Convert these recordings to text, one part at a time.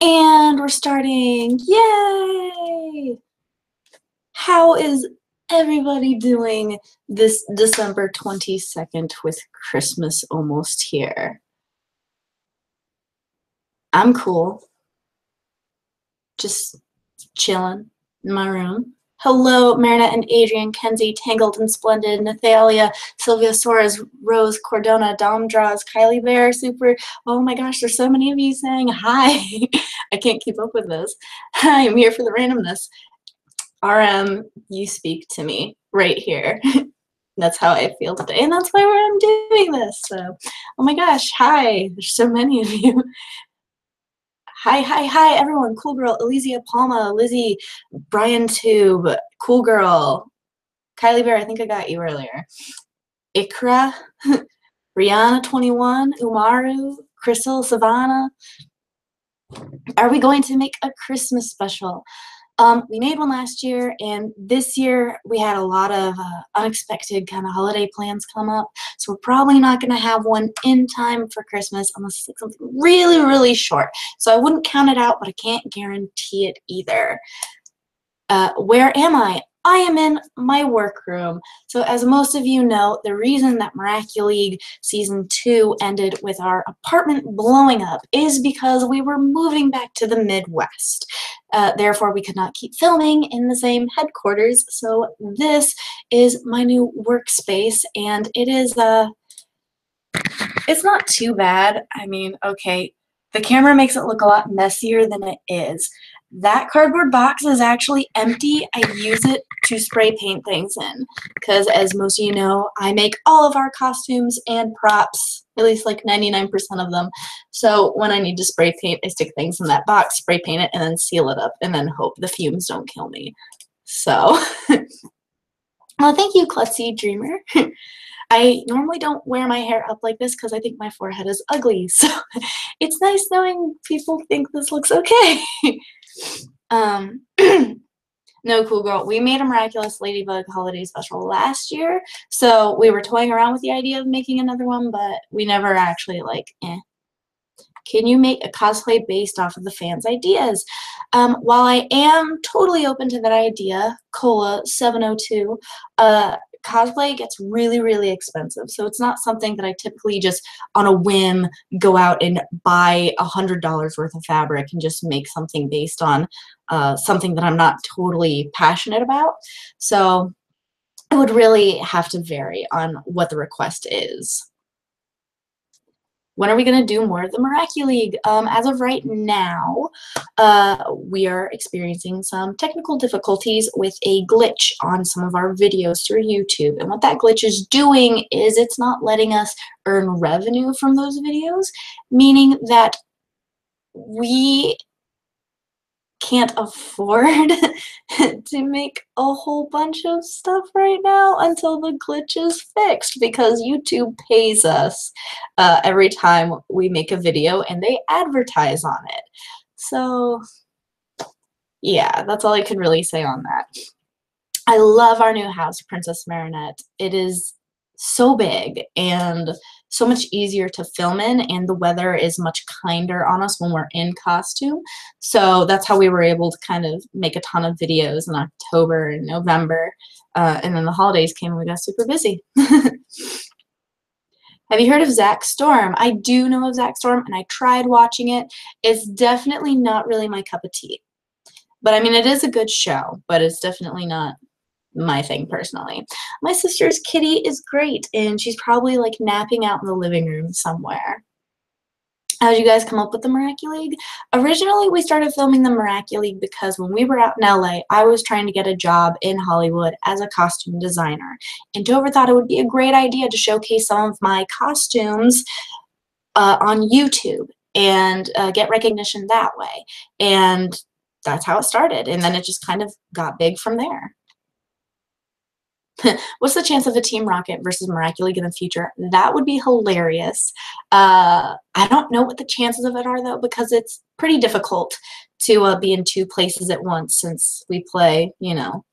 And we're starting. Yay! How is everybody doing this December 22nd with Christmas almost here? I'm cool. Just chilling in my room. Hello, Marinette and Adrian, Kenzie, Tangled and Splendid, Nathalia, Sylvia Suarez, Rose, Cordona, Dom Draws, Kylie Bear, Super. Oh my gosh, there's so many of you saying hi. I can't keep up with this. Hi, I'm here for the randomness. RM, you speak to me right here. That's how I feel today, and that's why I'm doing this. So, oh my gosh, hi. There's so many of you. Hi, everyone. Cool Girl, Elysia Palma, Lizzie, Brian Tube, Cool Girl, Kylie Bear, I think I got you earlier. Ikra, Rihanna21, Umaru, Crystal, Savannah. Are we going to make a Christmas special? We made one last year, and this year we had a lot of unexpected kind of holiday plans come up, so we're probably not going to have one in time for Christmas unless it's like something really, really short. So I wouldn't count it out, but I can't guarantee it either. Where am I? I am in my workroom. So as most of you know, the reason that Miraculous Season 2 ended with our apartment blowing up is because we were moving back to the Midwest. Therefore, we could not keep filming in the same headquarters. So this is my new workspace, and it is, it's not too bad. I mean, okay, the camera makes it look a lot messier than it is. That cardboard box is actually empty. I use it to spray paint things in because, as most of you know, I make all of our costumes and props, at least like 99% of them. So when I need to spray paint, I stick things in that box, spray paint it, and then seal it up, and then hope the fumes don't kill me. So, well, thank you, Klutzy Dreamer. I normally don't wear my hair up like this because I think my forehead is ugly. So it's nice knowing people think this looks okay. No, Cool Girl, we made a Miraculous Ladybug holiday special last year, so we were toying around with the idea of making another one, but we never actually Can you make a cosplay based off of the fans' ideas? While I am totally open to that idea, Cola 702, cosplay gets really, really expensive. So it's not something that I typically just on a whim go out and buy $100 worth of fabric and just make something based on something that I'm not totally passionate about. So it would really have to vary on what the request is. When are we going to do more of the Miraculous? As of right now, we are experiencing some technical difficulties with a glitch on some of our videos through YouTube. And what that glitch is doing is it's not letting us earn revenue from those videos, meaning that we can't afford to make a whole bunch of stuff right now until the glitch is fixed, because YouTube pays us every time we make a video and they advertise on it. So yeah, that's all I can really say on that. I love our new house, Princess Marinette. It is so big and so much easier to film in, and the weather is much kinder on us when we're in costume. So that's how we were able to kind of make a ton of videos in October and November. And then the holidays came and we got super busy. Have you heard of Zach Storm? I do know of Zach Storm, and I tried watching it. It's definitely not really my cup of tea. But I mean, it is a good show, but it's definitely not my thing personally. My sister's kitty is great, and she's probably like napping out in the living room somewhere. How did you guys come up with the Miraculous? Originally, we started filming the Miraculous because when we were out in LA, I was trying to get a job in Hollywood as a costume designer. And Dover thought it would be a great idea to showcase some of my costumes on YouTube and get recognition that way. And that's how it started. And then it just kind of got big from there. What's the chance of a Team Rocket versus Miraculous in the future? That would be hilarious. I don't know what the chances of it are, though, because it's pretty difficult to be in two places at once, since we play, you know,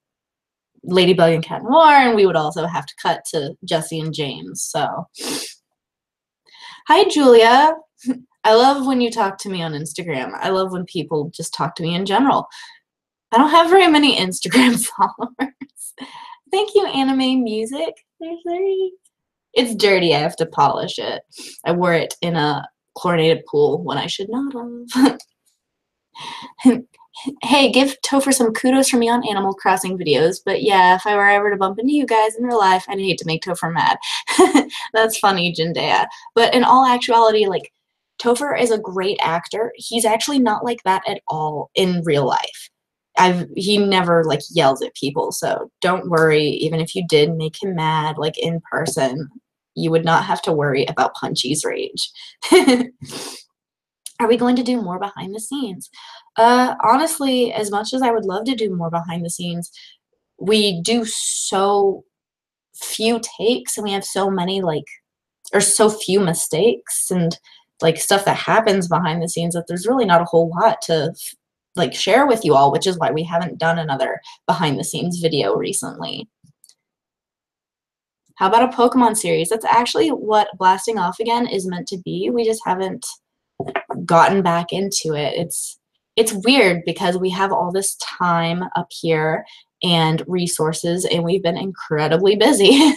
Ladybug and Cat Noir, and we would also have to cut to Jesse and James. So, hi, Julia. I love when you talk to me on Instagram. I love when people just talk to me in general. I don't have very many Instagram followers. Thank you, Anime Music. There's very. It's dirty. I have to polish it. I wore it in a chlorinated pool when I should not have. Hey, give Topher some kudos for me on Animal Crossing videos, but yeah, if I were ever to bump into you guys in real life, I'd hate to make Topher mad. That's funny, Jindea. But in all actuality, like, Topher is a great actor. He's actually not like that at all in real life. He never like yells at people, so don't worry. Even if you did make him mad, like in person, you would not have to worry about Punchy's rage. Are we going to do more behind the scenes? Honestly, as much as I would love to do more behind the scenes, we do so few takes and we have so many like, or so few mistakes and like stuff that happens behind the scenes that there's really not a whole lot to like share with you all, which is why we haven't done another behind the scenes video recently. How about a Pokemon series? That's actually what Blasting Off Again is meant to be. We just haven't gotten back into it. It's weird because we have all this time up here and resources and we've been incredibly busy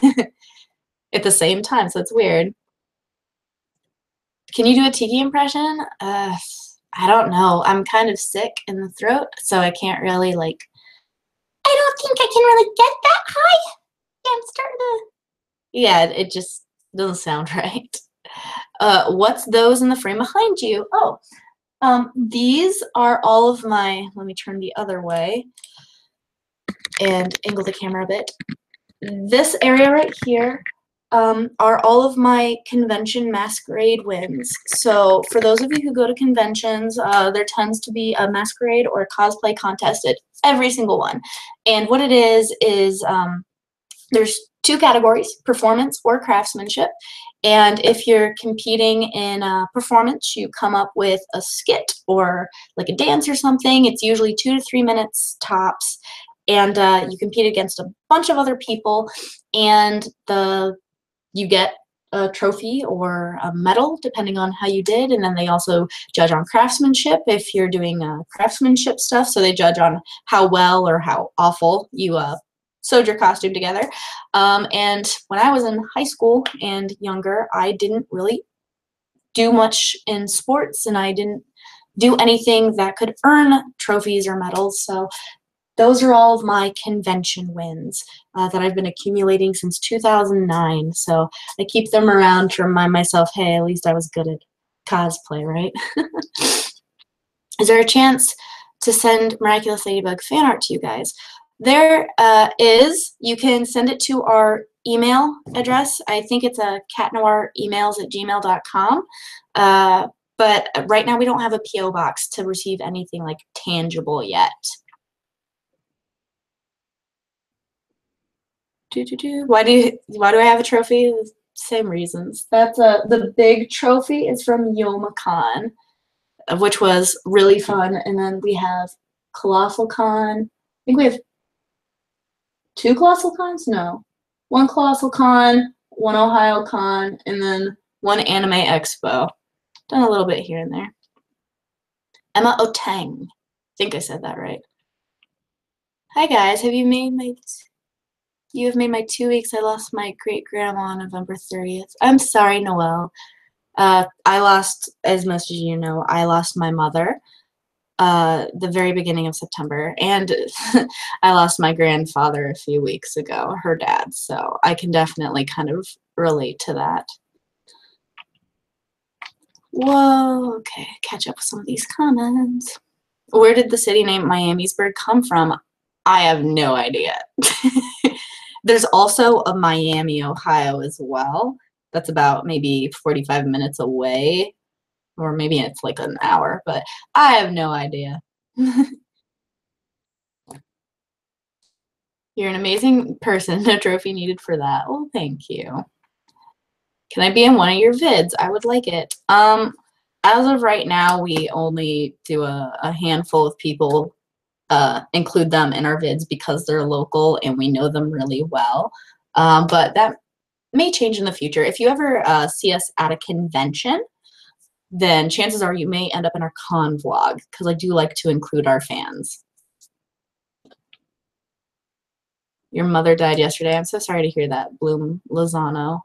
at the same time, so it's weird. Can you do a Tiki impression? I don't know. I'm kind of sick in the throat, so I can't really like. I don't think I can really get that high. I'm starting to. Yeah, it just doesn't sound right. What's those in the frame behind you? Oh, these are all of my. Let me turn the other way and angle the camera a bit. This area right here are all of my convention masquerade wins. So for those of you who go to conventions, there tends to be a masquerade or a cosplay contest at every single one. And what it is there's two categories, performance or craftsmanship. And if you're competing in performance, you come up with a skit or like a dance or something. It's usually 2 to 3 minutes tops. And you compete against a bunch of other people, and you get a trophy or a medal depending on how you did, and then they also judge on craftsmanship if you're doing craftsmanship stuff, so they judge on how well or how awful you sewed your costume together. And when I was in high school and younger, I didn't really do much in sports, and I didn't do anything that could earn trophies or medals, so those are all of my convention wins that I've been accumulating since 2009. So I keep them around to remind myself, hey, at least I was good at cosplay, right? Is there a chance to send Miraculous Ladybug fan art to you guys? There is. You can send it to our email address. I think it's a catnoiremails@gmail.com. But right now we don't have a P.O. box to receive anything like tangible yet. Why do I have a trophy? Same reasons. That's the big trophy is from YomaCon, which was really fun. And then we have Colossal Con. I think we have 2 Colossal Cons? No. 1 Colossal Con, 1 Ohio Con, and then 1 Anime Expo. Done a little bit here and there. Emma Otang. I think I said that right. Hi guys, have you made my... You have made my 2 weeks. I lost my great-grandma on November 30th. I'm sorry, Noelle. I lost, as most of you know, I lost my mother the very beginning of September. And I lost my grandfather a few weeks ago, her dad. So I can definitely kind of relate to that. Whoa, okay. Catch up with some of these comments. Where did the city name Miamisburg come from? I have no idea. There's also a Miami, Ohio as well. That's about maybe 45 minutes away, or maybe it's like an hour, but I have no idea. You're an amazing person. No trophy needed for that. Well, thank you. Can I be in one of your vids? I would like it. As of right now, we only do a handful of people include them in our vids because they're local and we know them really well. But that may change in the future. If you ever see us at a convention, then chances are you may end up in our con vlog, because I do like to include our fans. Your mother died yesterday. I'm so sorry to hear that, Bloom Lozano.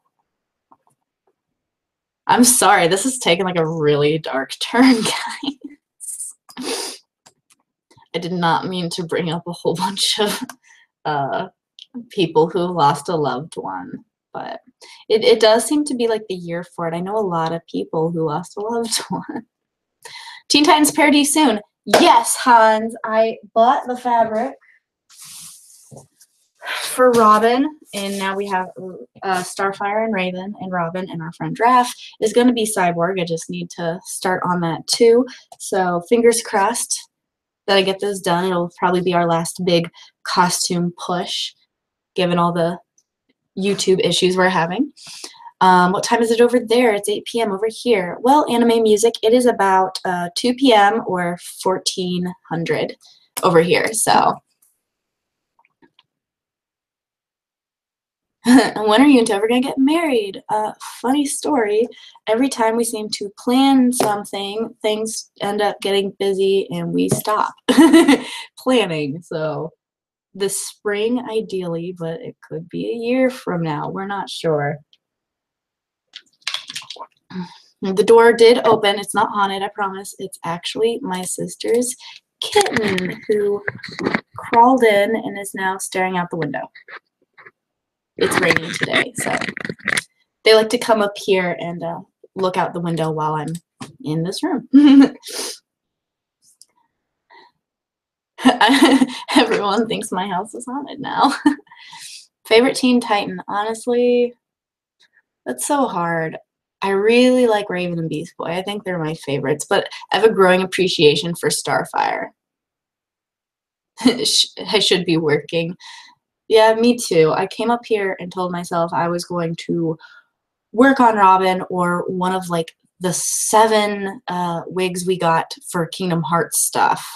I'm sorry, this is taking like a really dark turn, guys. I did not mean to bring up a whole bunch of people who lost a loved one, but it does seem to be like the year for it. I know a lot of people who lost a loved one. Teen Titans parody soon. Yes, Hans, I bought the fabric for Robin, and now we have Starfire and Raven and Robin, and our friend Raph is going to be Cyborg. I just need to start on that too. So fingers crossed that I get this done. It'll probably be our last big costume push, given all the YouTube issues we're having. What time is it over there? It's 8 p.m. over here. Well, anime music, it is about 2 p.m. or 1400 over here. So when are you and Topher gonna get married? Funny story. Every time we seem to plan something, things end up getting busy and we stop planning. So this spring, ideally, but it could be a year from now. We're not sure. The door did open. It's not haunted, I promise. It's actually my sister's kitten who crawled in and is now staring out the window. It's raining today, so they like to come up here and look out the window while I'm in this room. Everyone thinks my house is haunted now. Favorite Teen Titan? Honestly, that's so hard. I really like Raven and Beast Boy. I think they're my favorites, but I have a growing appreciation for Starfire. I should be working. Yeah, me too. I came up here and told myself I was going to work on Robin or one of like the 7 wigs we got for Kingdom Hearts stuff.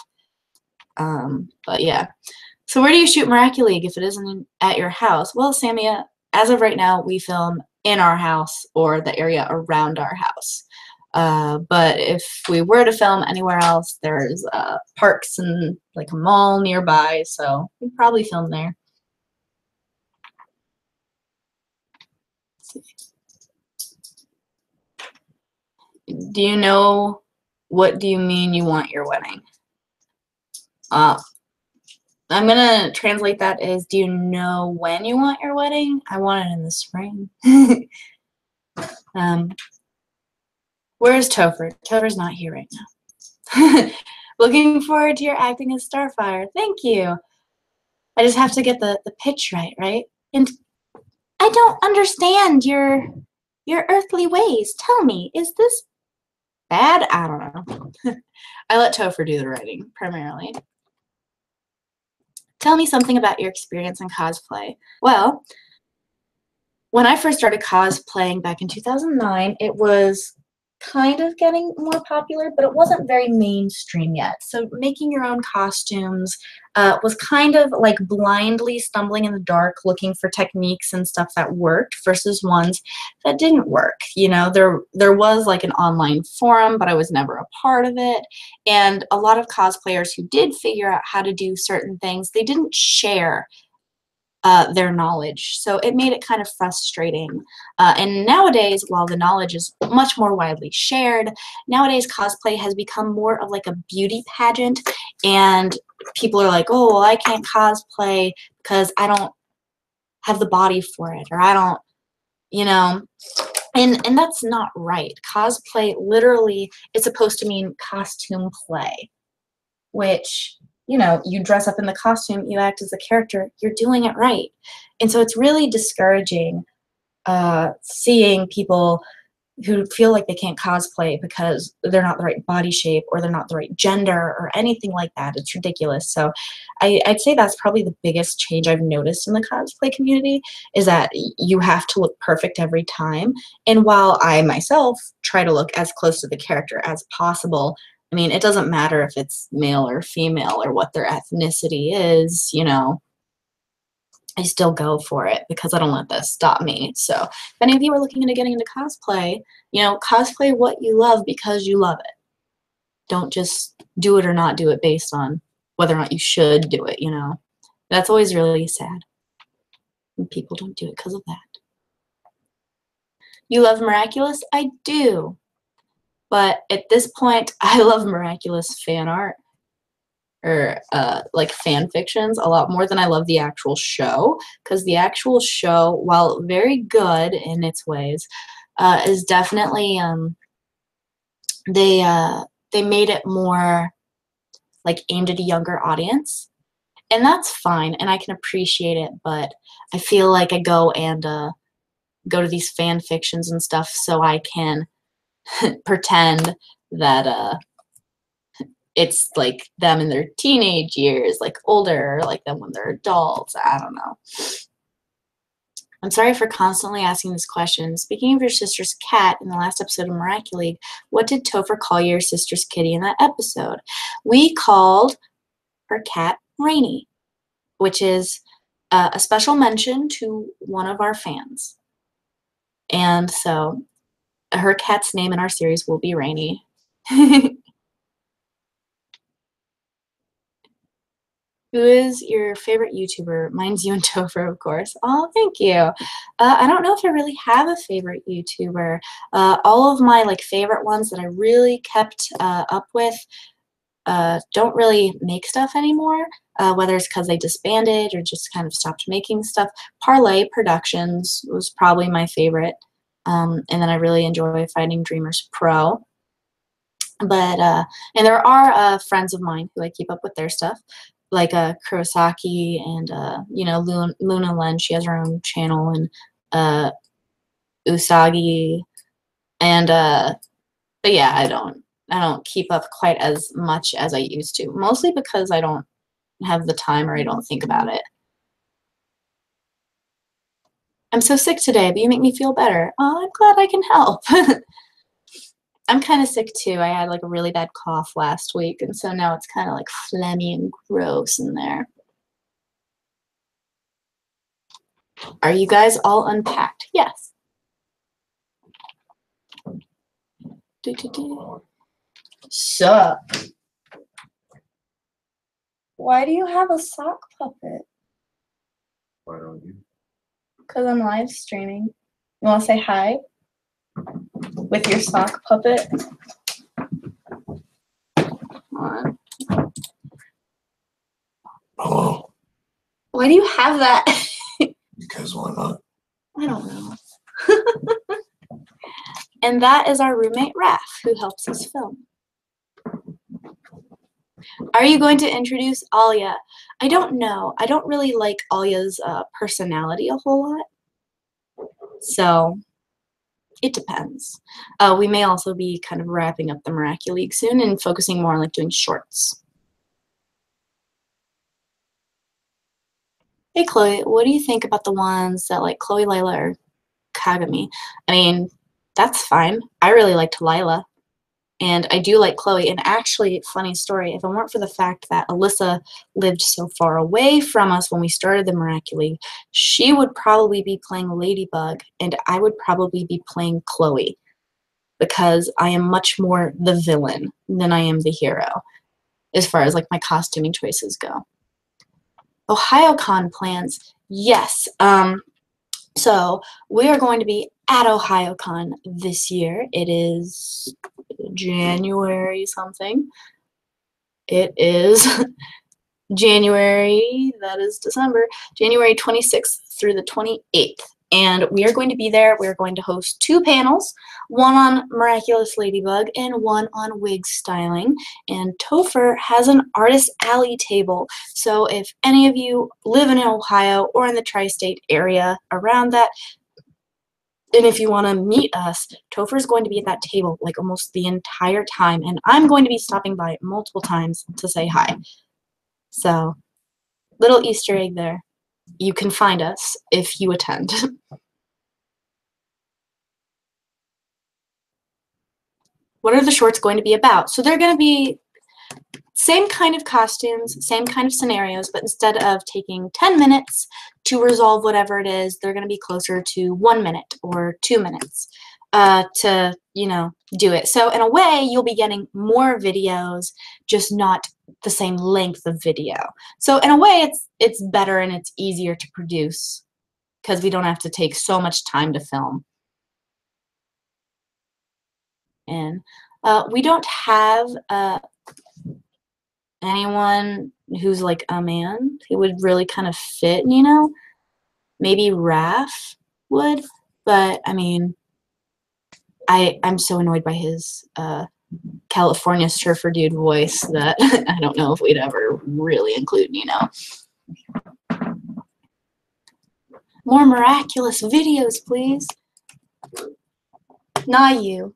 But yeah. So where do you shoot Miraculous if it isn't at your house? Well, Samia, as of right now, we film in our house or the area around our house. But if we were to film anywhere else, there's parks and like a mall nearby, so we'd probably film there. Do you know what do you mean you want your wedding? I'm gonna translate that as, do you know when you want your wedding? I want it in the spring. Where's Topher? Topher's not here right now. Looking forward to your acting as Starfire. Thank you. I just have to get the pitch right? And I don't understand your earthly ways. Tell me, is this bad? I don't know. I let Topher do the writing, primarily. Tell me something about your experience in cosplay. Well, when I first started cosplaying back in 2009, it was kind of getting more popular, but it wasn't very mainstream yet. So making your own costumes was kind of like blindly stumbling in the dark, looking for techniques and stuff that worked versus ones that didn't work. You know, there was like an online forum, but I was never a part of it. And a lot of cosplayers who did figure out how to do certain things, they didn't share their knowledge. So it made it kind of frustrating. And nowadays, while the knowledge is much more widely shared, nowadays cosplay has become more of like a beauty pageant, and people are like, oh, well, I can't cosplay because I don't have the body for it, or I don't, you know, and that's not right. Cosplay literally is supposed to mean costume play, which, you know, you dress up in the costume, you act as the character, you're doing it right. And so it's really discouraging seeing people who feel like they can't cosplay because they're not the right body shape or they're not the right gender or anything like that. It's ridiculous. So I'd say that's probably the biggest change I've noticed in the cosplay community, is that you have to look perfect every time. And while I myself try to look as close to the character as possible, I mean, it doesn't matter if it's male or female or what their ethnicity is, you know. I still go for it because I don't let this stop me. So if any of you are looking into getting into cosplay, you know, cosplay what you love because you love it. Don't just do it or not do it based on whether or not you should do it, you know. That's always really sad when people don't do it because of that. You love Miraculous? I do. But at this point, I love Miraculous fan art or like fan fictions a lot more than I love the actual show, because the actual show, while very good in its ways, is definitely they they made it more like aimed at a younger audience, and that's fine, and I can appreciate it. But I feel like I go to these fan fictions and stuff so I can pretend that it's like them in their teenage years, like older, like them when they're adults. I don't know. I'm sorry for constantly asking this question. Speaking of your sister's cat in the last episode of Miraculous, what did Topher call your sister's kitty in that episode? We called her cat Rainy, which is a special mention to one of our fans. And so her cat's name in our series will be Rainy. Who is your favorite YouTuber? Mine's you and Topher, of course. Oh, thank you. I don't know if I really have a favorite YouTuber. All of my like favorite ones that I really kept up with don't really make stuff anymore, whether it's because they disbanded or just kind of stopped making stuff. Parlay Productions was probably my favorite, and then I really enjoy Finding Dreamers Pro. But and there are friends of mine who I keep up with their stuff, like Kurosaki and you know, Luna Len. She has her own channel, and uh, Usagi, and but yeah, I don't keep up quite as much as I used to, mostly because I don't have the time or I don't think about it. I'm so sick today, but you make me feel better. Oh, I'm glad I can help. I'm kind of sick too. I had like a really bad cough last week, and so now it's kind of like phlegmy and gross in there. Are you guys all unpacked? Yes. Sup? Why do you have a sock puppet? Why don't you? Because I'm live streaming. You want to say hi? With your sock puppet? Come on. Hello? Why do you have that? Because why not? I don't know. And that is our roommate, Raph, who helps us film. Are you going to introduce Alia? I don't know. I don't really like Alia's personality a whole lot. So it depends. We may also be kind of wrapping up the Miraculous League soon and focusing more on like doing shorts. Hey Chloe, what do you think about the ones that like Chloe, Layla, or Kagami? I mean, that's fine. I really liked Lila. And I do like Chloe. And actually, funny story, if it weren't for the fact that Alyssa lived so far away from us when we started the Miraculous League, she would probably be playing Ladybug, and I would probably be playing Chloe, because I am much more the villain than I am the hero, as far as like my costuming choices go. OhioCon plans. Yes. So we are going to be at OhioCon this year. It is January something. It is January, that is December, January 26th through the 28th. And we are going to be there. We're going to host 2 panels, one on Miraculous Ladybug and one on wig styling. And Topher has an Artist Alley table. So if any of you live in Ohio or in the tri-state area around that, and if you want to meet us, Topher's going to be at that table like almost the entire time. And I'm going to be stopping by multiple times to say hi. So, little Easter egg there. You can find us if you attend. What are the shorts going to be about? So they're going to be Same kind of costumes, same kind of scenarios, but instead of taking 10 minutes to resolve whatever it is, they're going to be closer to 1 minute or 2 minutes to, you know, do it. So in a way, you'll be getting more videos, just not the same length of video. So in a way, it's better and it's easier to produce because we don't have to take so much time to film. And we don't have anyone who's like a man who would really kind of fit, you know. Maybe Raph would, but I mean, I'm so annoyed by his California surfer dude voice that I don't know if we'd ever really include, you know. More Miraculous videos, please. Not you.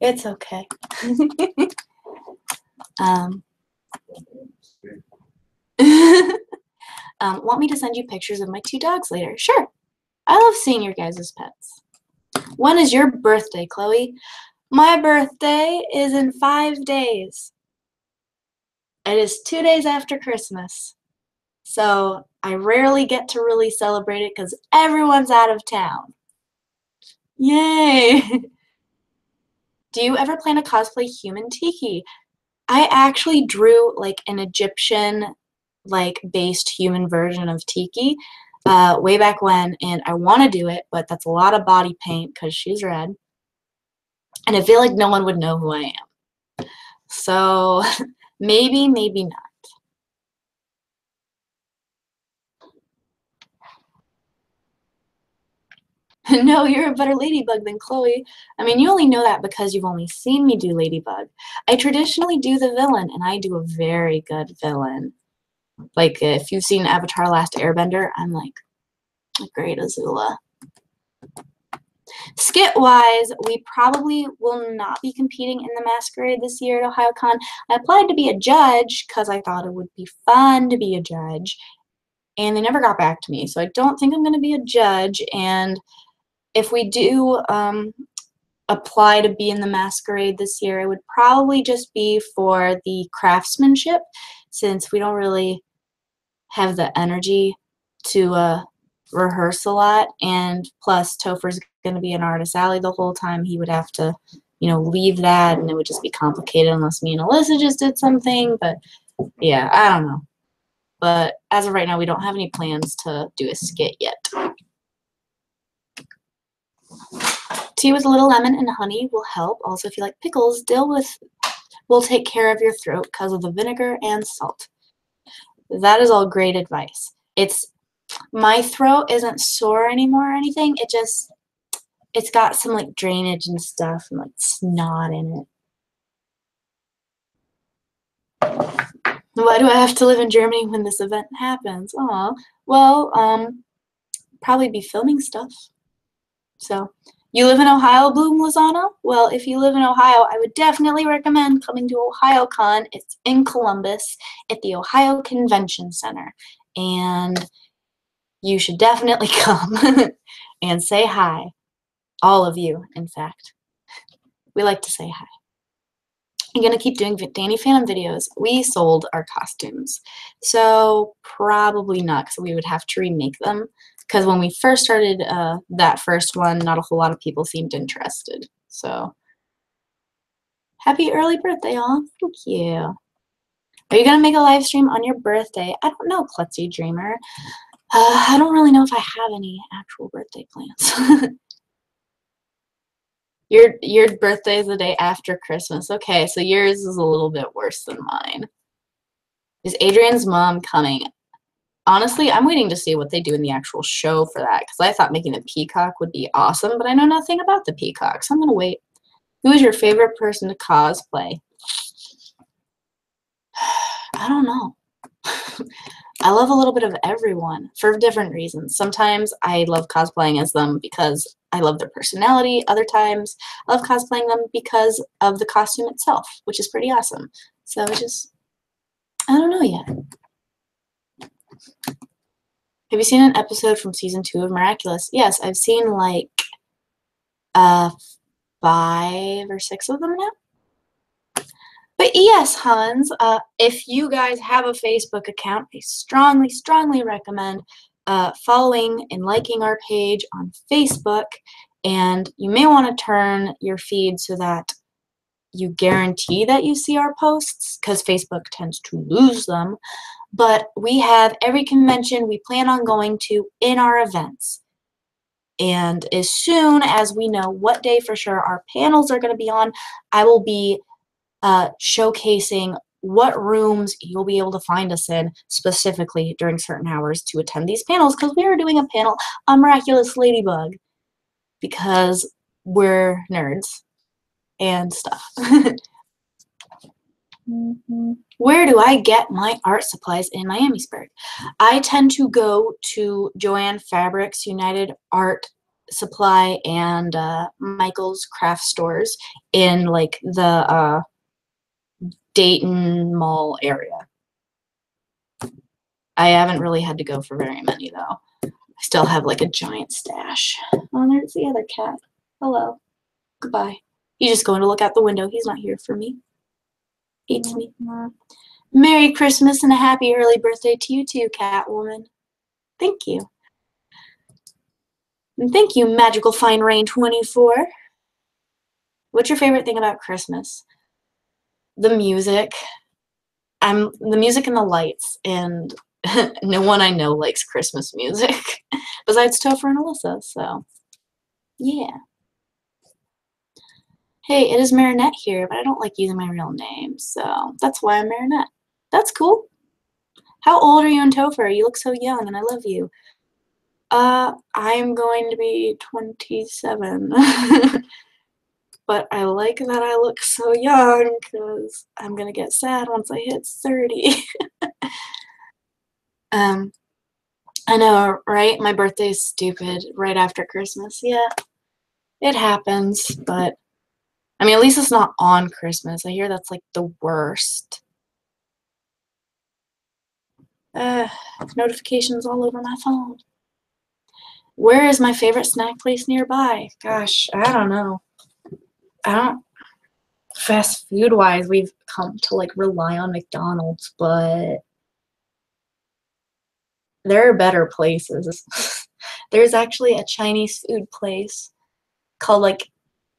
It's okay. Want me to send you pictures of my 2 dogs later? Sure. I love seeing your guys' pets. When is your birthday, Chloe? My birthday is in 5 days. It is 2 days after Christmas. So I rarely get to really celebrate it because everyone's out of town. Yay! Do you ever plan to cosplay human Tiki? I actually drew like an Egyptian based human version of Tiki way back when, and I want to do it, but that's a lot of body paint because she's red. And I feel like no one would know who I am. So maybe, maybe not. No, you're a better Ladybug than Chloe. I mean, you only know that because you've only seen me do Ladybug. I traditionally do the villain, and I do a very good villain. Like, if you've seen Avatar Last Airbender, I'm like a great Azula. Skit-wise, we probably will not be competing in the Masquerade this year at OhioCon. I applied to be a judge because I thought it would be fun to be a judge, and they never got back to me, so I don't think I'm going to be a judge. And if we do apply to be in the Masquerade this year, it would probably just be for the craftsmanship, since we don't really have the energy to rehearse a lot, and plus Topher's going to be in Artist Alley the whole time. He would have to, you know, leave that, and it would just be complicated unless me and Alyssa just did something. But yeah, I don't know. But as of right now, we don't have any plans to do a skit yet. Tea with a little lemon and honey will help. Also, if you like pickles, dill will take care of your throat because of the vinegar and salt. That is all great advice. My throat isn't sore anymore or anything. It's got some like drainage and stuff and like snot in it. Why do I have to live in Germany when this event happens? Aw, well, probably be filming stuff. So, you live in Ohio, Bloom Lozano? Well, if you live in Ohio, I would definitely recommend coming to OhioCon. It's in Columbus at the Ohio Convention Center. And you should definitely come and say hi. All of you, in fact. We like to say hi. I'm going to keep doing Danny Phantom videos. We sold our costumes. So probably not, because we would have to remake them. Because when we first started that first one, not a whole lot of people seemed interested. So happy early birthday, y'all. Thank you. Are you going to make a live stream on your birthday? I don't know, Klutzy Dreamer. I don't really know if I have any actual birthday plans. Your birthday is the day after Christmas. Okay, so yours is a little bit worse than mine. Is Adrian's mom coming? Honestly, I'm waiting to see what they do in the actual show for that, because I thought making the peacock would be awesome, but I know nothing about the peacock, so I'm going to wait. Who is your favorite person to cosplay? I don't know. I love a little bit of everyone for different reasons. Sometimes I love cosplaying as them because I love their personality. Other times I love cosplaying them because of the costume itself, which is pretty awesome. So I don't know yet. Have you seen an episode from season 2 of Miraculous? Yes, I've seen like 5 or 6 of them now. But yes, Hans, if you guys have a Facebook account, I strongly, strongly recommend following and liking our page on Facebook. And you may want to turn your feed so that you guarantee that you see our posts, because Facebook tends to lose them. But we have every convention we plan on going to in our events. And as soon as we know what day for sure our panels are going to be on, I will be showcasing what rooms you'll be able to find us in specifically during certain hours to attend these panels, because we are doing a panel on Miraculous Ladybug because we're nerds and stuff. Where do I get my art supplies in Miamisburg? I tend to go to Joanne Fabrics, United Art Supply, and Michael's Craft Stores in like the Dayton Mall area. I haven't really had to go for very many though. I still have like a giant stash. Oh, there's the other cat. Hello. Goodbye. He's just going to look out the window. He's not here for me. Hates me. Merry Christmas and a happy early birthday to you too, Catwoman. Thank you. And thank you, Magical Fine Rain 24. What's your favorite thing about Christmas? The music. The music and the lights, and no one I know likes Christmas music besides Topher and Alyssa, so yeah. Hey, it is Marinette here, but I don't like using my real name, so that's why I'm Marinette. That's cool. How old are you and Topher? You look so young, and I love you. I'm going to be 27. But I like that I look so young, because I'm gonna get sad once I hit 30. I know, right? My birthday's stupid right after Christmas. Yeah, it happens, but I mean, at least it's not on Christmas. I hear that's like the worst. Notifications all over my phone. Where is my favorite snack place nearby? Gosh, I don't know. Fast food wise, we've come to like rely on McDonald's, but there are better places. There's actually a Chinese food place called like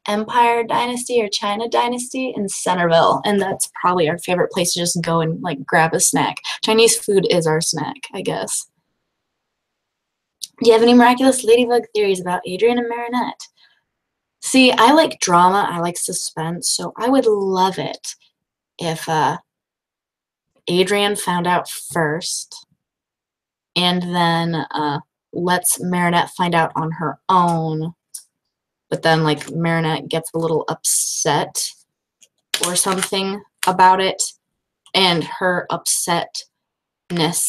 Empire Dynasty or China Dynasty in Centerville, and that's probably our favorite place to just go and like grab a snack. Chinese food is our snack, I guess. Do you have any miraculous ladybug theories about Adrian and Marinette? See, I like drama, I like suspense, so I would love it if Adrian found out first, and then lets Marinette find out on her own, but then like Marinette gets a little upset or something about it, and her upsetness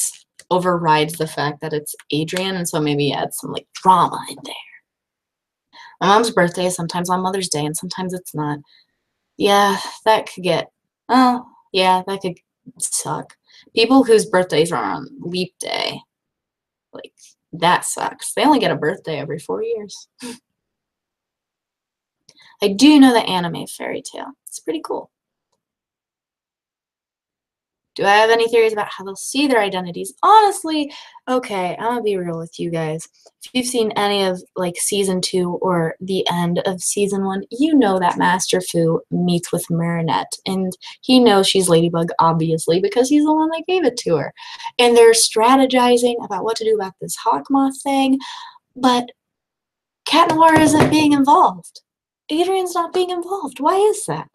overrides the fact that it's Adrian, and so maybe add some like drama in there. My mom's birthday is sometimes on Mother's Day, and sometimes it's not. Yeah, that could get, oh, yeah, that could suck. People whose birthdays are on leap day, like, that sucks. They only get a birthday every 4 years. I do know the anime Fairy Tail. It's pretty cool. Do I have any theories about how they'll see their identities? Honestly, okay, I'm gonna be real with you guys. If you've seen any of like season 2 or the end of season 1, you know that Master Fu meets with Marinette, and he knows she's Ladybug, obviously, because he's the one that gave it to her. And they're strategizing about what to do about this hawk moth thing, but Cat Noir isn't being involved. Adrian's not being involved. Why is that?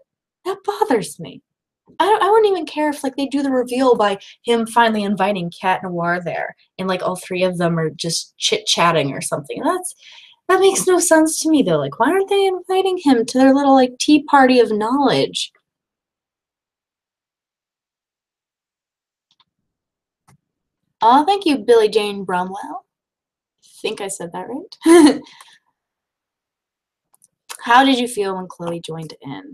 That bothers me. I wouldn't even care if like they do the reveal by him finally inviting Cat Noir there, and like all 3 of them are just chit-chatting or something. That makes no sense to me though. Like, why aren't they inviting him to their little like tea party of knowledge? Oh, thank you, Billie Jane Bromwell. I think I said that right. How did you feel when Chloe joined in?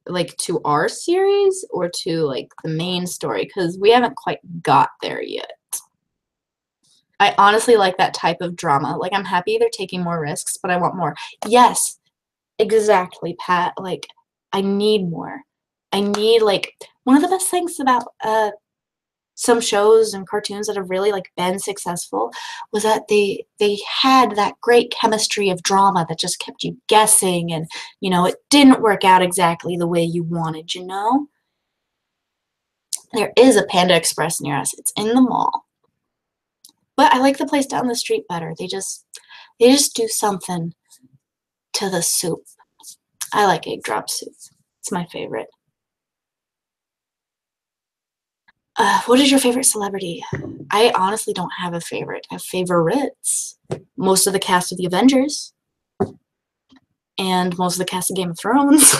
Like to our series or to like the main story? Because we haven't quite got there yet. I honestly like that type of drama. Like, I'm happy they're taking more risks, but I want more. Yes, exactly, Pat. Like, I need more. I need, like, one of the best things about some shows and cartoons that have really like been successful was that they had that great chemistry of drama that just kept you guessing, and it didn't work out exactly the way you wanted. There is a Panda Express near us. It's in the mall. But I like the place down the street better. They just do something to the soup. I like egg drop soup. It's my favorite. What is your favorite celebrity? I honestly don't have a favorite. I have favorites. Most of the cast of the Avengers and most of the cast of Game of Thrones.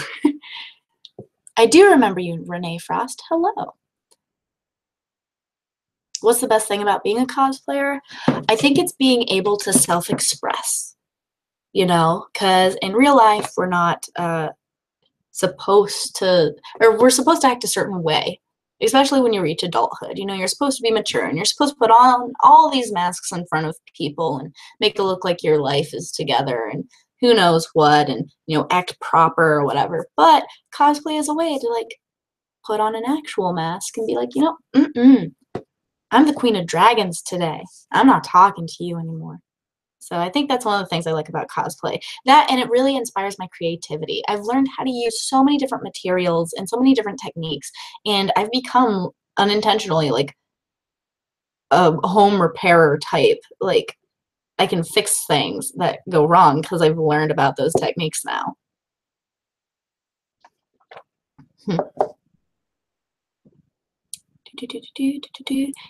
I do remember you, Renee Frost. Hello. What's the best thing about being a cosplayer? I think it's being able to self-express, because in real life we're not supposed to, or we're supposed to act a certain way, especially when you reach adulthood. You're supposed to be mature and you're supposed to put on all these masks in front of people and make it look like your life is together and who knows what, and act proper or whatever. But cosplay is a way to like put on an actual mask and be like, I'm the Queen of Dragons today. I'm not talking to you anymore. So I think that's one of the things I like about cosplay. That, and it really inspires my creativity. I've learned how to use so many different materials and so many different techniques, and I've become unintentionally like a home repairer type. Like, I can fix things that go wrong because I've learned about those techniques now. Have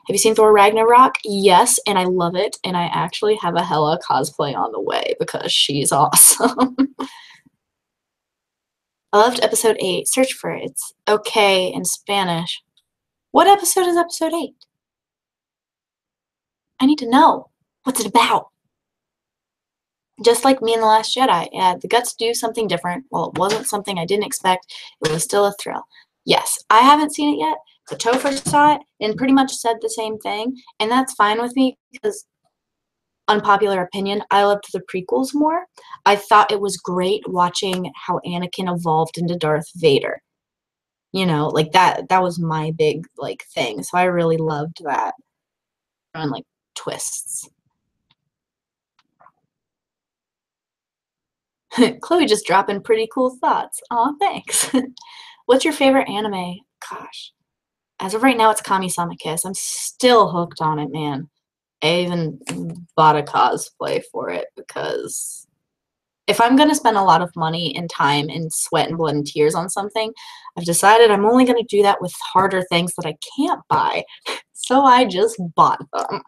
you seen Thor Ragnarok? Yes, and I love it, and I actually have a Hella cosplay on the way because she's awesome. I loved episode 8. Search for it. It's okay in Spanish. What episode is episode 8? I need to know. What's it about? Just like me in The Last Jedi, I had the guts to do something different. Well, it wasn't something I didn't expect. It was still a thrill. Yes, I haven't seen it yet, but Topher saw it and pretty much said the same thing, and that's fine with me because, unpopular opinion, I loved the prequels more. I thought it was great watching how Anakin evolved into Darth Vader. Like that was my big like thing. So I really loved that. And like twists. Chloe just dropping pretty cool thoughts. Aw, thanks. What's your favorite anime? Gosh. As of right now, it's Kami-sama Kiss. I'm still hooked on it, man. I even bought a cosplay for it because if I'm going to spend a lot of money and time and sweat and blood and tears on something, I've decided I'm only going to do that with harder things that I can't buy. So I just bought them.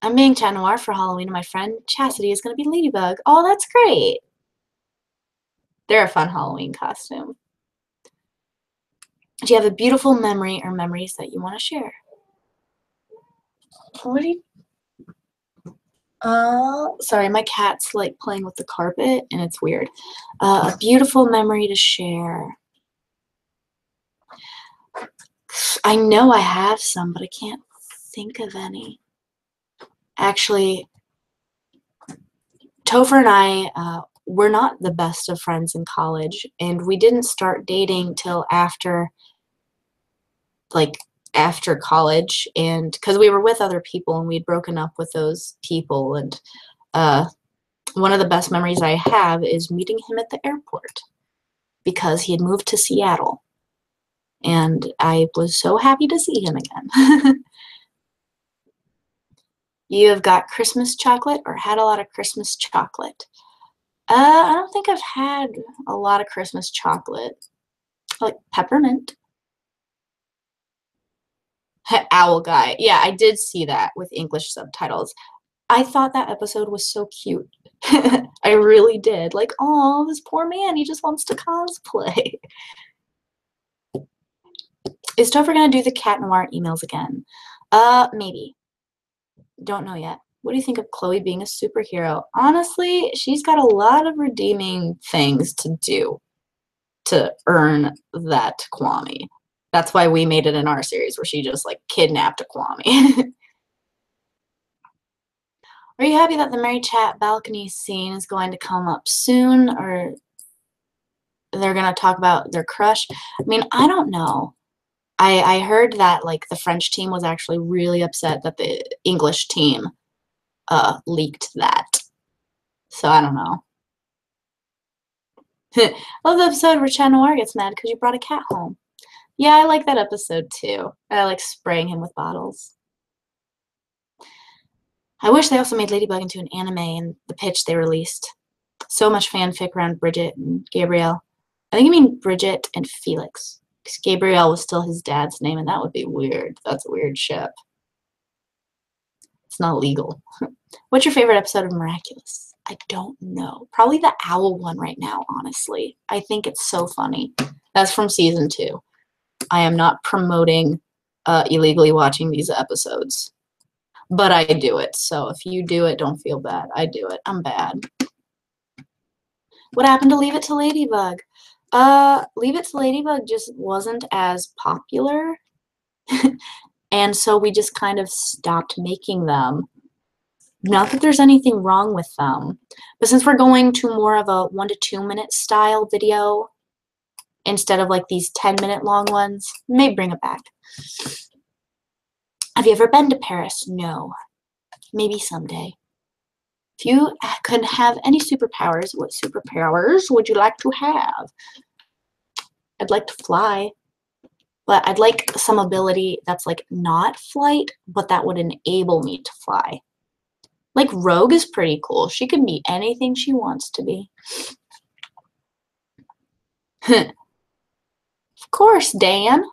I'm being Chat Noir for Halloween, and my friend Chastity is going to be Ladybug. Oh, that's great. They're a fun Halloween costume. Do you have a beautiful memory or memories that you want to share? What do you... sorry, my cat's like playing with the carpet and it's weird. A beautiful memory to share. I know I have some, but I can't think of any. Actually, Topher and I were not the best of friends in college, and we didn't start dating till after college, and because we were with other people and we'd broken up with those people, and one of the best memories I have is meeting him at the airport because he had moved to Seattle, and I was so happy to see him again. You have got Christmas chocolate or had a lot of Christmas chocolate? I don't think I've had a lot of Christmas chocolate. I like peppermint. Owl guy. Yeah, I did see that with English subtitles. I thought that episode was so cute. I really did. Like, oh, this poor man, he just wants to cosplay. Is Topher gonna do the Cat Noir emails again? Maybe. Don't know yet. What do you think of Chloe being a superhero? Honestly, she's got a lot of redeeming things to do to earn that Kwame. That's why we made it in our series where she just like kidnapped a Kwame. Are you happy that the Mary Chat balcony scene is going to come up soon, or they're gonna talk about their crush. I mean, I don't know. I heard that like the French team was actually really upset that the English team leaked that. So I don't know. Love the episode where Chat Noir gets mad because you brought a cat home. Yeah, I like that episode too. I like spraying him with bottles. I wish they also made Ladybug into an anime in the pitch they released. So much fanfic around Bridget and Gabrielle. I think you mean Bridget and Felix. Because Gabrielle was still his dad's name, and that would be weird. That's a weird ship. It's not legal. What's your favorite episode of Miraculous? I don't know. Probably the owl one right now, honestly. I think it's so funny. That's from season 2. I am not promoting illegally watching these episodes. But I do it. So if you do it, don't feel bad. I do it. I'm bad. What happened to Leave It to Ladybug? Leave It to Ladybug just wasn't as popular. And so we just kind of stopped making them. Not that there's anything wrong with them. But since we're going to more of a 1 to 2 minute style video, instead of like these 10-minute long ones, maybe bring it back. Have you ever been to Paris? No. Maybe someday. If you could have any superpowers, what superpowers would you like to have? I'd like to fly. But I'd like some ability that's like not flight, but that would enable me to fly. Like Rogue is pretty cool. She can be anything she wants to be. Of course, Dan.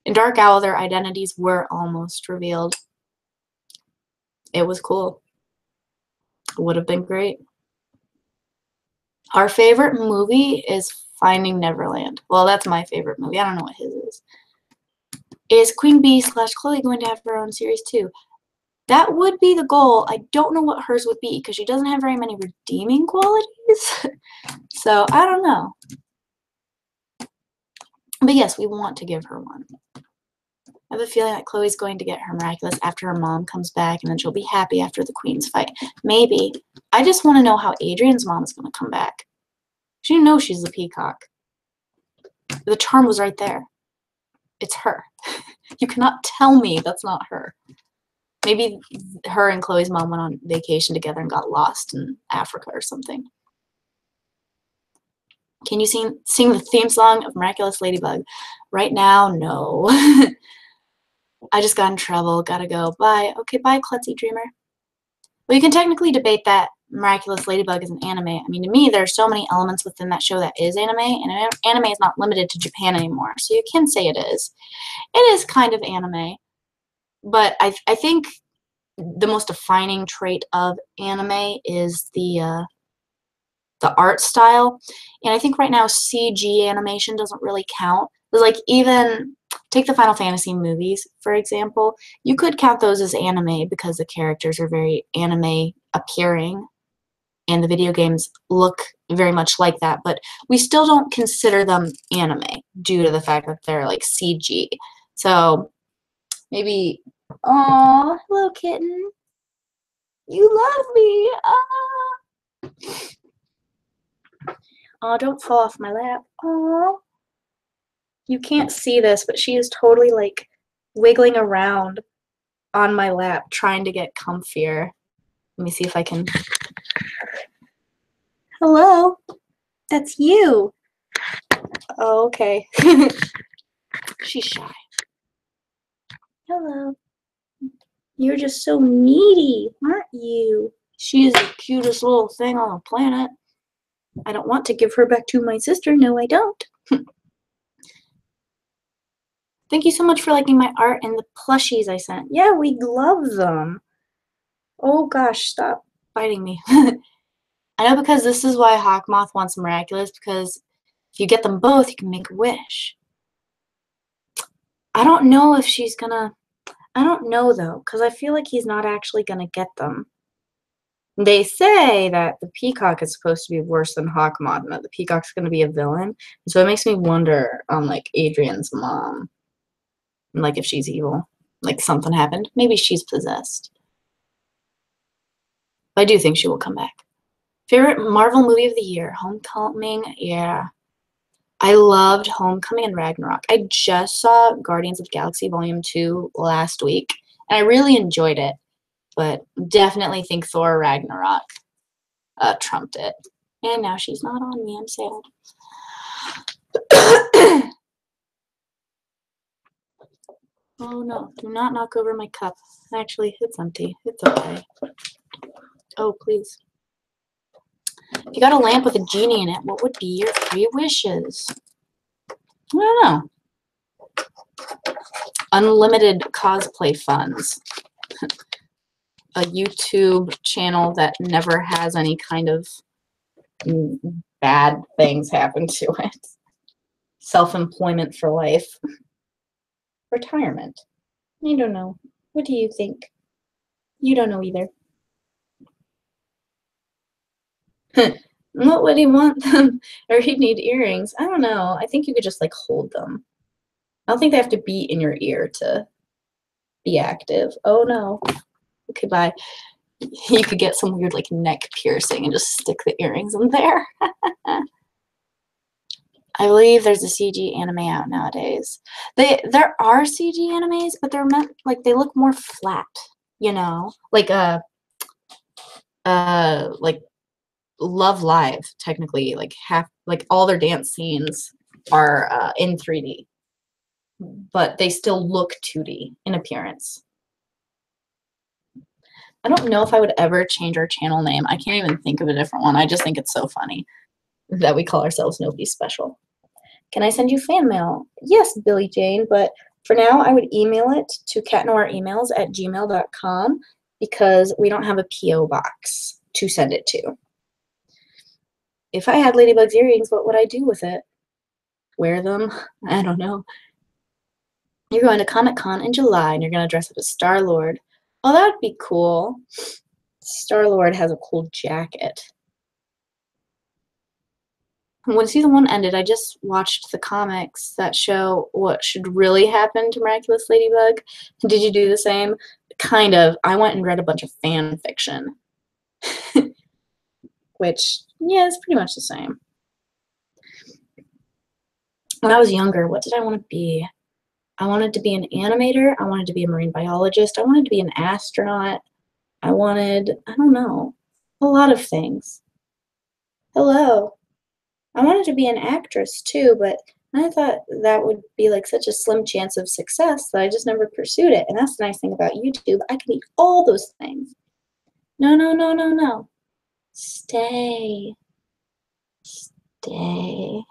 In Dark Owl, their identities were almost revealed. It was cool. It would have been great. Our favorite movie is Finding Neverland. Well, that's my favorite movie. I don't know what his is. Is Queen Bee / Chloe going to have her own series too? That would be the goal. I don't know what hers would be because she doesn't have very many redeeming qualities. So I don't know. But yes, we want to give her one. I have a feeling that Chloe's going to get her Miraculous after her mom comes back, and then she'll be happy after the Queen's fight. Maybe. I just want to know how Adrian's mom is going to come back. She knows she's the peacock. The charm was right there. It's her. You cannot tell me that's not her. Maybe her and Chloe's mom went on vacation together and got lost in Africa or something. Can you sing the theme song of Miraculous Ladybug? Right now, no. I just got in trouble. Gotta go. Bye. Okay, bye, Klutzy Dreamer. Well, you can technically debate that Miraculous Ladybug is an anime. I mean, to me, there are so many elements within that show that is anime, and anime is not limited to Japan anymore. So you can say it is. It is kind of anime. But I think the most defining trait of anime is the art style. And I think right now CG animation doesn't really count. It's like even take the Final Fantasy movies, for example. You could count those as anime because the characters are very anime appearing and the video games look very much like that, but we still don't consider them anime due to the fact that they're like CG. So maybe, oh, hello kitten. You love me. Oh, don't fall off my lap. Oh. You can't see this, but she is totally like wiggling around on my lap trying to get comfier. Let me see if I can. Hello. That's you. Oh, okay. She's shy. Hello. You're just so needy, aren't you? She is the cutest little thing on the planet. I don't want to give her back to my sister. No, I don't. Thank you so much for liking my art and the plushies I sent. Yeah, we love them. Oh gosh, stop biting me. I know, because this is why Hawkmoth wants Miraculous, because if you get them both, you can make a wish. I don't know if she's gonna... I don't know, though, because I feel like he's not actually gonna get them. They say that the Peacock is supposed to be worse than Hawkmoth, and that the Peacock's gonna be a villain. So it makes me wonder on, like, Adrian's mom. Like, if she's evil. Like, something happened. Maybe she's possessed. But I do think she will come back. Favorite Marvel movie of the year? Homecoming? Yeah. I loved Homecoming and Ragnarok. I just saw Guardians of the Galaxy Volume 2 last week, and I really enjoyed it, but definitely think Thor Ragnarok trumped it. And now she's not on me. I'm sad. Oh no, do not knock over my cup. Actually, it's empty. It's okay. Oh, please. If you got a lamp with a genie in it, what would be your 3 wishes? I don't know. Unlimited cosplay funds. A YouTube channel that never has any kind of bad things happen to it. Self-employment for life. Retirement. I don't know. What do you think? You don't know either. What would he want them? Or he'd need earrings. I don't know. I think you could just like hold them. I don't think they have to be in your ear to be active. Oh no. Okay, bye. You could get some weird like neck piercing and just stick the earrings in there. I believe there's a CG anime out nowadays. There are CG animes, but they're meant like they look more flat, you know? Like Love Live, technically, like all their dance scenes are in 3D. But they still look 2D in appearance. I don't know if I would ever change our channel name. I can't even think of a different one. I just think it's so funny that we call ourselves Nobody Special. Can I send you fan mail? Yes, Billy Jane, but for now I would email it to catnoiremails@gmail.com because we don't have a P.O. box to send it to. If I had Ladybug's earrings, what would I do with it? Wear them? I don't know. You're going to Comic-Con in July and you're going to dress up as Star-Lord. Oh, that would be cool. Star-Lord has a cool jacket. When season 1 ended, I just watched the comics that show what should really happen to Miraculous Ladybug. Did you do the same? Kind of. I went and read a bunch of fan fiction. Which, yeah, is pretty much the same. When I was younger, what did I want to be? I wanted to be an animator. I wanted to be a marine biologist. I wanted to be an astronaut. I don't know, a lot of things. Hello. I wanted to be an actress too, but I thought that would be like such a slim chance of success that I just never pursued it. And that's the nice thing about YouTube. I can be all those things. No, no, no, no, no. Stay. Stay.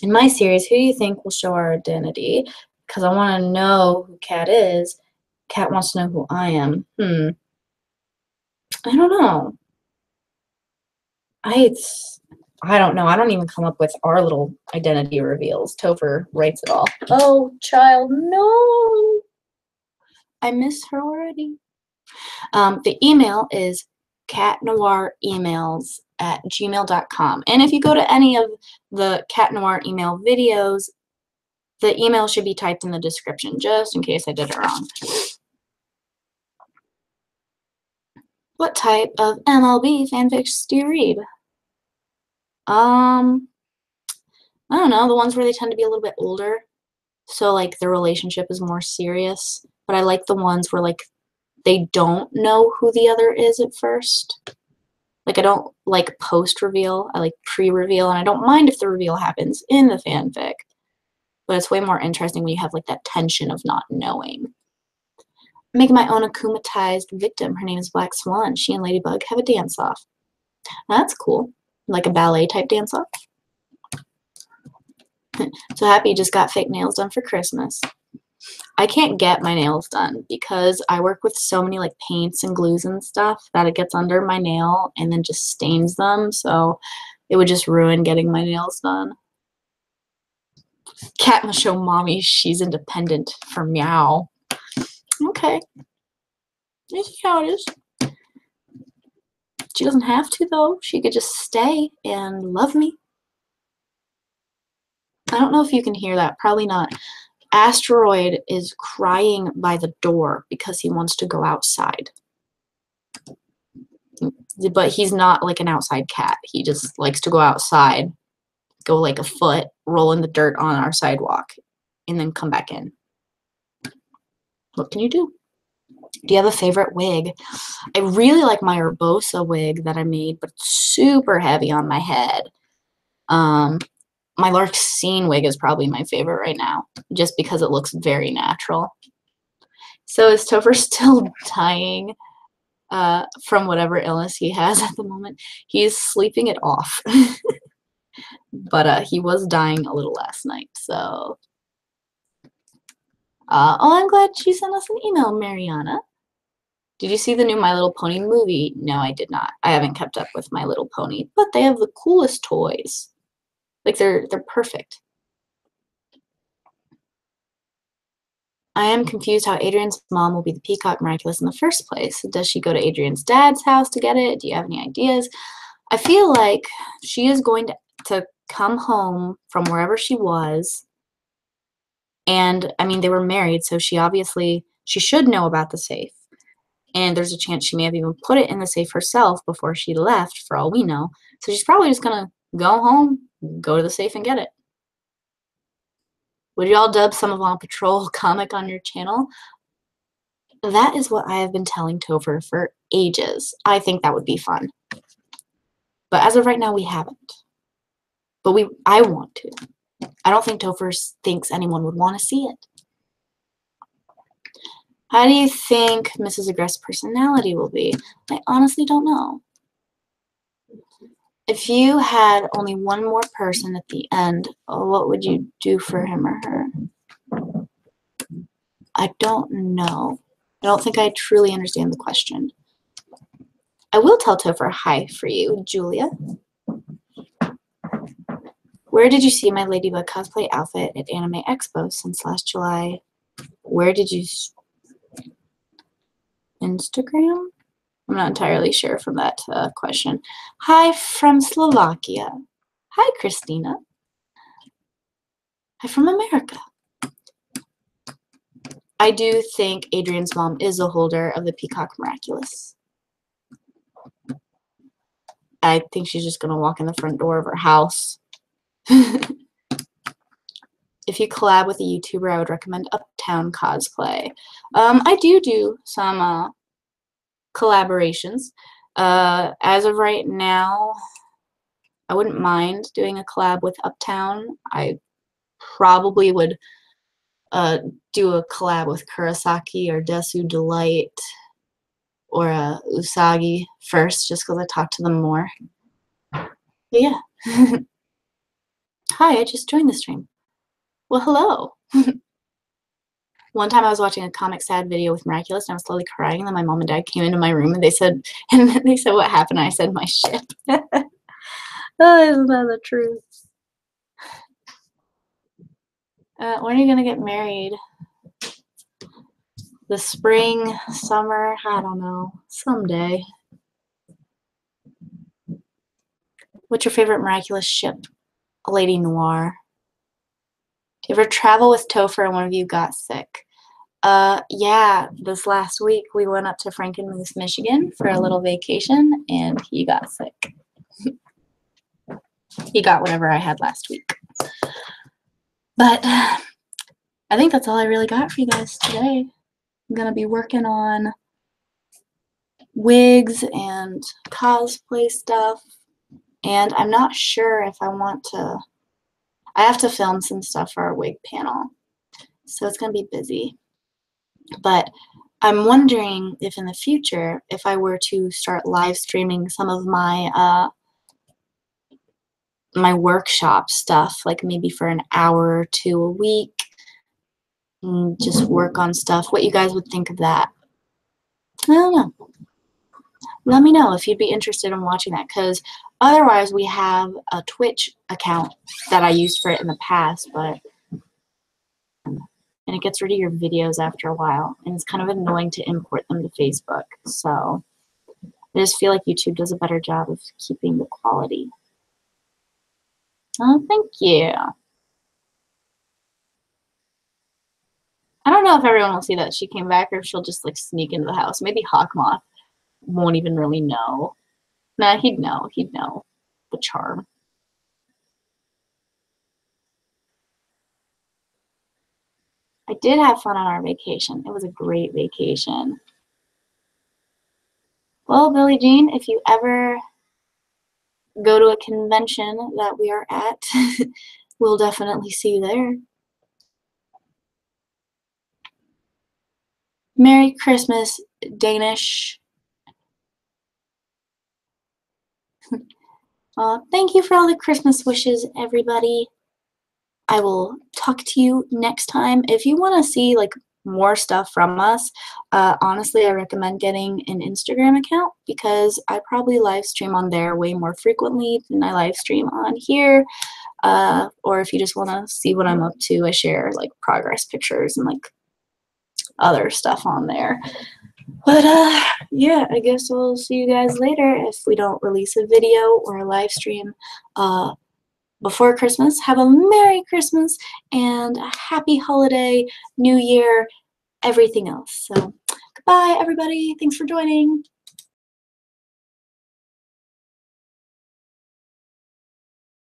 In my series, who do you think will show our identity? Because I want to know who Kat is. Kat wants to know who I am. I don't know. I don't know. I don't even come up with our little identity reveals. Topher writes it all. Oh, child, no. I miss her already. The email is catnoiremails@gmail.com. And if you go to any of the Cat Noir email videos, the email should be typed in the description, just in case I did it wrong. What type of MLB fanfics do you read? I don't know, the ones where they tend to be a little bit older. So, like, their relationship is more serious. But I like the ones where, like, they don't know who the other is at first. Like, I don't like post-reveal. I like pre-reveal. And I don't mind if the reveal happens in the fanfic. But it's way more interesting when you have, like, that tension of not knowing. I'm making my own akumatized victim. Her name is Black Swan. She and Ladybug have a dance-off. That's cool. Like a ballet-type dance-off. So happy just got fake nails done for Christmas. I can't get my nails done because I work with so many like paints and glues and stuff that it gets under my nail and then just stains them. So it would just ruin getting my nails done. Cat must show mommy she's independent for meow. Okay. I see how it is. She doesn't have to though. She could just stay and love me. I don't know if you can hear that. Probably not. Asteroid is crying by the door because he wants to go outside. But he's not like an outside cat. He just likes to go outside, go like a foot, roll in the dirt on our sidewalk, and then come back in. What can you do? Do you have a favorite wig? I really like my Urbosa wig that I made, but it's super heavy on my head. My Larkscene wig is probably my favorite right now, just because it looks very natural. So is Topher still dying from whatever illness he has at the moment? He's sleeping it off. But he was dying a little last night, so... oh, I'm glad she sent us an email, Mariana. Did you see the new My Little Pony movie? No, I did not. I haven't kept up with My Little Pony, but they have the coolest toys. Like, they're perfect. I am confused how Adrian's mom will be the Peacock Miraculous in the first place. Does she go to Adrian's dad's house to get it? Do you have any ideas? I feel like she is going to come home from wherever she was. And, I mean, they were married, so she should know about the safe. And there's a chance she may have even put it in the safe herself before she left, for all we know. So she's probably just going to go home, go to the safe, and get it. Would y'all dub some of On Patrol comic on your channel? That is what I have been telling Topher for ages. I think that would be fun. But as of right now, we haven't. But I want to. I don't think Topher thinks anyone would want to see it. How do you think Mrs. Aggress's personality will be? I honestly don't know. If you had only one more person at the end, what would you do for him or her? I don't know. I don't think I truly understand the question. I will tell Topher hi for you, Julia. Where did you see my Ladybug cosplay outfit at Anime Expo since last July? Where did you... Instagram? I'm not entirely sure from that question. Hi from Slovakia. Hi, Christina. Hi from America. I do think Adrian's mom is a holder of the Peacock Miraculous. I think she's just going to walk in the front door of her house. If you collab with a YouTuber, I would recommend Uptown Cosplay. I do some collaborations. As of right now, I wouldn't mind doing a collab with Uptown. I probably would do a collab with Kurosaki or Desu Delight or Usagi first, just because I talk to them more. But yeah. Hi, I just joined the stream. Well, hello. One time I was watching a Comic Sad video with Miraculous, and I was slowly crying, and then my mom and dad came into my room, and they said, what happened? And I said, my ship. Oh, isn't that the truth? When are you going to get married? The spring, summer, I don't know. Someday. What's your favorite Miraculous ship? Lady Noir. Do you ever travel with Topher and one of you got sick? Yeah, this last week we went up to Frankenmuth, Michigan for a little vacation, and he got sick. He got whatever I had last week. But I think that's all I really got for you guys today. I'm going to be working on wigs and cosplay stuff, and I'm not sure if I want to... I have to film some stuff for our wig panel, so it's going to be busy. But I'm wondering if in the future, if I were to start live streaming some of my my workshop stuff, like maybe for an hour or two a week, and just work on stuff, what you guys would think of that. I don't know. Let me know if you'd be interested in watching that, because otherwise we have a Twitch account that I used for it in the past, but and it gets rid of your videos after a while, and it's kind of annoying to import them to Facebook. So I just feel like YouTube does a better job of keeping the quality. Oh, thank you. I don't know if everyone will see that she came back or if she'll just like sneak into the house. Maybe Hawkmoth. won't even really know. Nah, he'd know. He'd know the charm. I did have fun on our vacation. It was a great vacation. Well, Billie Jean, if you ever go to a convention that we are at, we'll definitely see you there. Merry Christmas, Danish. Thank you for all the Christmas wishes, everybody. I will talk to you next time. If you want to see like more stuff from us, honestly, I recommend getting an Instagram account because I probably live stream on there way more frequently than I live stream on here. Or if you just want to see what I'm up to, I share like progress pictures and like other stuff on there. But yeah, I guess I'll see you guys later if we don't release a video or a live stream before Christmas. Have a Merry Christmas and a Happy Holiday, New Year, everything else. So goodbye, everybody. Thanks for joining.